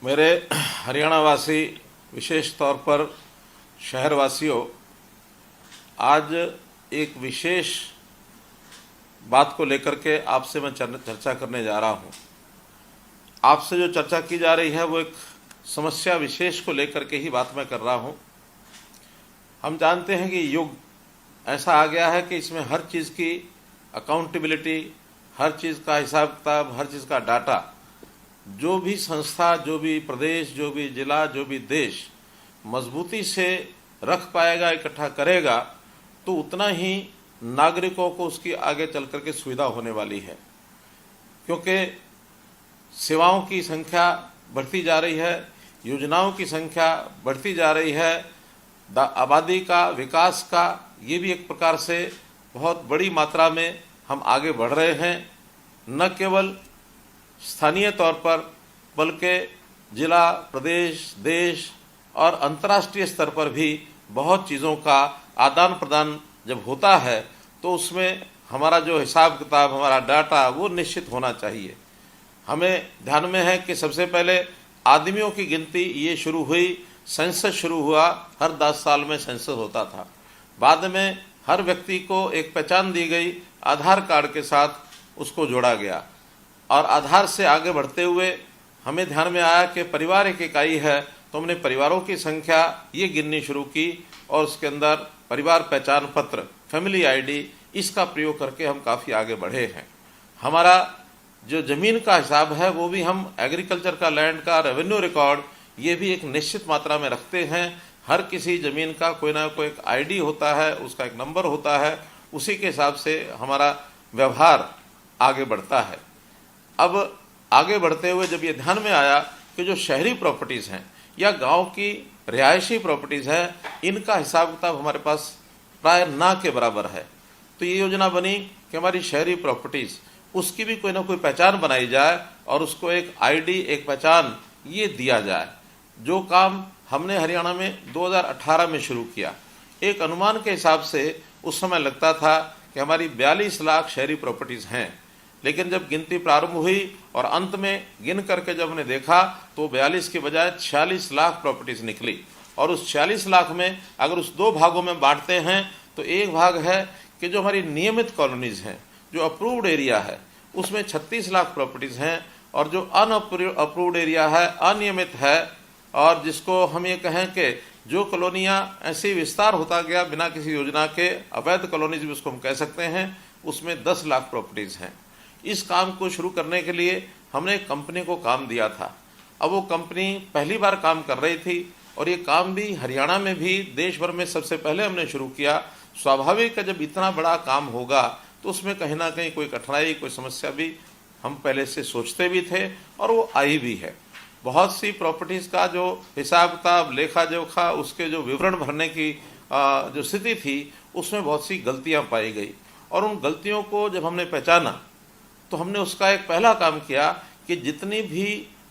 मेरे हरियाणा वासी, विशेष तौर पर शहरवासियों, आज एक विशेष बात को लेकर के आपसे मैं चर्चा करने जा रहा हूं। आपसे जो चर्चा की जा रही है वो एक समस्या विशेष को लेकर के ही बात मैं कर रहा हूं। हम जानते हैं कि युग ऐसा आ गया है कि इसमें हर चीज़ की अकाउंटेबिलिटी, हर चीज़ का हिसाब किताब, हर चीज़ का डाटा, जो भी संस्था, जो भी प्रदेश, जो भी जिला, जो भी देश मजबूती से रख पाएगा, इकट्ठा करेगा, तो उतना ही नागरिकों को उसकी आगे चल करके सुविधा होने वाली है। क्योंकि सेवाओं की संख्या बढ़ती जा रही है, योजनाओं की संख्या बढ़ती जा रही है, आबादी का, विकास का, ये भी एक प्रकार से बहुत बड़ी मात्रा में हम आगे बढ़ रहे हैं। न केवल स्थानीय तौर पर बल्कि जिला, प्रदेश, देश और अंतर्राष्ट्रीय स्तर पर भी बहुत चीज़ों का आदान प्रदान जब होता है तो उसमें हमारा जो हिसाब किताब, हमारा डाटा वो निश्चित होना चाहिए। हमें ध्यान में है कि सबसे पहले आदमियों की गिनती ये शुरू हुई, सेंसस शुरू हुआ, हर 10 साल में सेंसस होता था। बाद में हर व्यक्ति को एक पहचान दी गई, आधार कार्ड के साथ उसको जोड़ा गया और आधार से आगे बढ़ते हुए हमें ध्यान में आया कि परिवार एक इकाई है, तो हमने परिवारों की संख्या ये गिननी शुरू की और उसके अंदर परिवार पहचान पत्र, फैमिली आईडी, इसका प्रयोग करके हम काफ़ी आगे बढ़े हैं। हमारा जो ज़मीन का हिसाब है वो भी हम एग्रीकल्चर का, लैंड का रेवेन्यू रिकॉर्ड, ये भी एक निश्चित मात्रा में रखते हैं। हर किसी ज़मीन का कोई ना कोई एक आईडी होता है, उसका एक नंबर होता है, उसी के हिसाब से हमारा व्यवहार आगे बढ़ता है। अब आगे बढ़ते हुए जब ये ध्यान में आया कि जो शहरी प्रॉपर्टीज़ हैं या गांव की रिहायशी प्रॉपर्टीज़ हैं, इनका हिसाब किताब हमारे पास प्राय ना के बराबर है, तो ये योजना बनी कि हमारी शहरी प्रॉपर्टीज़, उसकी भी कोई ना कोई पहचान बनाई जाए और उसको एक आईडी, एक पहचान ये दिया जाए। जो काम हमने हरियाणा में 2018 में शुरू किया, एक अनुमान के हिसाब से उस समय लगता था कि हमारी 42 लाख शहरी प्रॉपर्टीज़ हैं, लेकिन जब गिनती प्रारंभ हुई और अंत में गिन करके जब हमने देखा तो 42 के बजाय 46 लाख प्रॉपर्टीज़ निकली। और उस 46 लाख में अगर उस 2 भागों में बांटते हैं तो एक भाग है कि जो हमारी नियमित कॉलोनीज़ हैं, जो अप्रूव्ड एरिया है, उसमें 36 लाख प्रॉपर्टीज़ हैं, और जो अनअप्रूव्ड एरिया है, अनियमित है, और जिसको हम ये कहें कि जो कॉलोनियाँ ऐसे विस्तार होता गया बिना किसी योजना के, अवैध कॉलोनीज भी उसको हम कह सकते हैं, उसमें 10 लाख प्रॉपर्टीज़ हैं। इस काम को शुरू करने के लिए हमने एक कंपनी को काम दिया था। अब वो कंपनी पहली बार काम कर रही थी और ये काम भी हरियाणा में भी देश भर में सबसे पहले हमने शुरू किया। स्वाभाविक है, जब इतना बड़ा काम होगा तो उसमें कहीं ना कहीं कोई कठिनाई, कोई समस्या भी हम पहले से सोचते भी थे और वो आई भी है। बहुत सी प्रॉपर्टीज़ का जो हिसाब किताब, लेखा जोखा, उसके जो विवरण भरने की जो स्थिति थी, उसमें बहुत सी गलतियां पाई गई। और उन गलतियों को जब हमने पहचाना तो हमने उसका एक पहला काम किया कि जितनी भी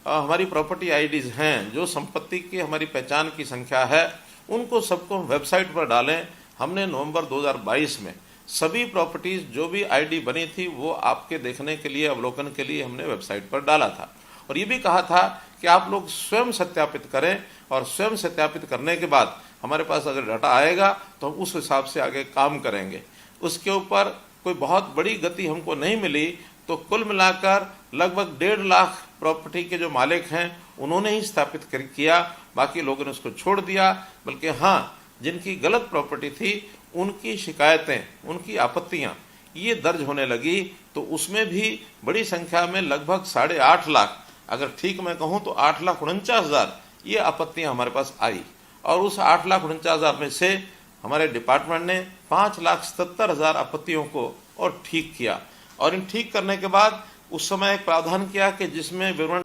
हमारी प्रॉपर्टी आईडीज़ हैं, जो संपत्ति की हमारी पहचान की संख्या है, उनको सबको वेबसाइट पर डालें। हमने नवंबर 2022 में सभी प्रॉपर्टीज़ जो भी आईडी बनी थी वो आपके देखने के लिए, अवलोकन के लिए हमने वेबसाइट पर डाला था। और ये भी कहा था कि आप लोग स्वयं सत्यापित करें, और स्वयं सत्यापित करने के बाद हमारे पास अगर डाटा आएगा तो हम उस हिसाब से आगे काम करेंगे। उसके ऊपर कोई बहुत बड़ी गति हमको नहीं मिली, तो कुल मिलाकर लगभग 1.5 लाख प्रॉपर्टी के जो मालिक हैं उन्होंने ही स्थापित किया, बाकी लोगों ने उसको छोड़ दिया। बल्कि हाँ, जिनकी गलत प्रॉपर्टी थी उनकी शिकायतें, उनकी आपत्तियां ये दर्ज होने लगी, तो उसमें भी बड़ी संख्या में लगभग 8.5 लाख, अगर ठीक मैं कहूँ तो 8,49,000 ये आपत्तियां हमारे पास आई। और उस 8,49,000 में से हमारे डिपार्टमेंट ने 5,77,000 आपत्तियों को और ठीक किया। और इन ठीक करने के बाद उस समय एक प्रावधान किया कि जिसमें विवरण